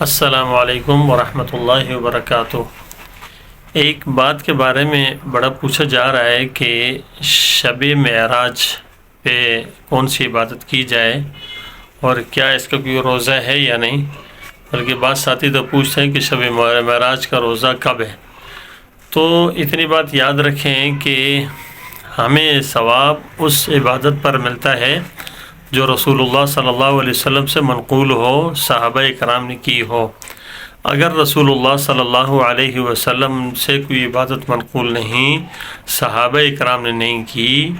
السلام علیکم ورحمۃ اللہ وبرکاتہ۔ ایک بات کے بارے میں بڑا پوچھا جا رہا ہے کہ شب معراج پہ کون سی عبادت کی جائے اور کیا اس کا کوئی روزہ ہے یا نہیں، بلکہ بعض ساتھی تو پوچھتے ہیں کہ شب معراج کا روزہ کب ہے۔ تو اتنی بات یاد رکھیں کہ ہمیں ثواب اس عبادت پر ملتا ہے جو رسول اللہ صلی اللہ علیہ وسلم سے منقول ہو، صحابہ کرام نے کی ہو۔ اگر رسول اللہ صلی اللہ علیہ وسلم سے کوئی عبادت منقول نہیں، صحابہ کرام نے نہیں کی،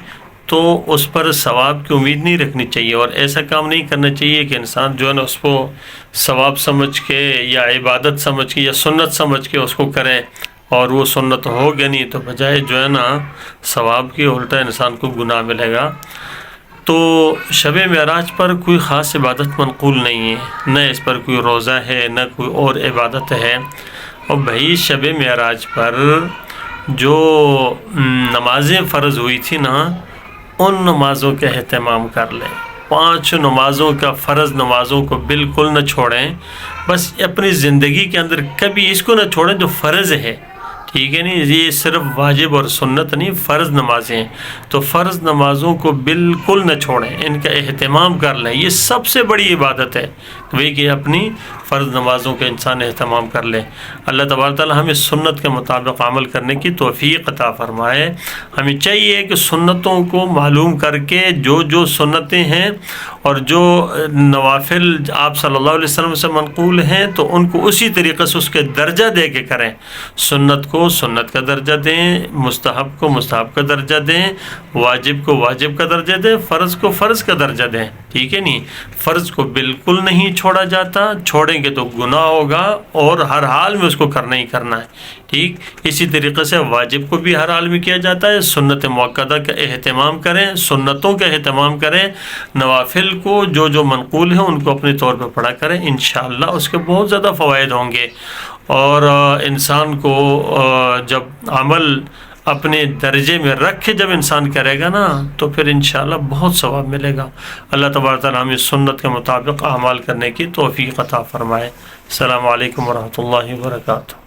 تو اس پر ثواب کی امید نہیں رکھنی چاہیے، اور ایسا کام نہیں کرنا چاہیے کہ انسان جو ہے نا اس کو ثواب سمجھ کے یا عبادت سمجھ کے یا سنت سمجھ کے اس کو کرے، اور وہ سنت ہوگا نہیں تو بجائے جو ہے نا ثواب کی الٹا انسان کو گناہ ملے گا۔ تو شب معراج پر کوئی خاص عبادت منقول نہیں ہے، نہ اس پر کوئی روزہ ہے نہ کوئی اور عبادت ہے۔ اور بھائی شب معراج پر جو نمازیں فرض ہوئی تھی نا، ان نمازوں کا اہتمام کر لیں۔ 5 نمازوں کا، فرض نمازوں کو بالکل نہ چھوڑیں، بس اپنی زندگی کے اندر کبھی اس کو نہ چھوڑیں جو فرض ہے، ٹھیک ہے نہیں؟ یہ صرف واجب اور سنت نہیں، فرض نمازیں ہیں، تو فرض نمازوں کو بالکل نہ چھوڑیں، ان کا اہتمام کر لیں۔ یہ سب سے بڑی عبادت ہے کہ اپنی فرض نمازوں کا انسان اہتمام کر لے۔ اللہ تبارک تعالیٰ ہمیں سنت کے مطابق عمل کرنے کی توفیق عطا فرمائے۔ ہمیں چاہیے کہ سنتوں کو معلوم کر کے جو سنتیں ہیں اور جو نوافل آپ صلی اللہ علیہ وسلم سے منقول ہیں تو ان کو اسی طریقے سے اس کے درجہ دے کے کریں۔ سنت کو سنت کا درجہ دیں، مستحب کو مستحب کا درجہ دیں، واجب کو واجب کا درجہ دیں، فرض کو فرض کا درجہ دیں، ٹھیک ہے نہیں؟ فرض کو بالکل نہیں چھوڑا جاتا، چھوڑیں گے تو گناہ ہوگا اور ہر حال میں اس کو کرنا ہی کرنا ہے، ٹھیک؟ اسی طریقے سے واجب کو بھی ہر حال میں کیا جاتا ہے۔ سنت مؤکدہ کا اہتمام کریں، سنتوں کا اہتمام کریں، نوافل کو جو منقول ہیں ان کو اپنے طور پہ پڑھا کریں، انشاءاللہ اس کے بہت زیادہ فوائد ہوں گے۔ اور انسان کو جب عمل اپنے درجے میں رکھ کے جب انسان کرے گا نا تو پھر انشاءاللہ بہت ثواب ملے گا۔ اللہ تبارک تعالیٰ ہمیں سنت کے مطابق اعمال کرنے کی توفیق عطا فرمائے۔ السلام علیکم ورحمۃ اللہ وبرکاتہ۔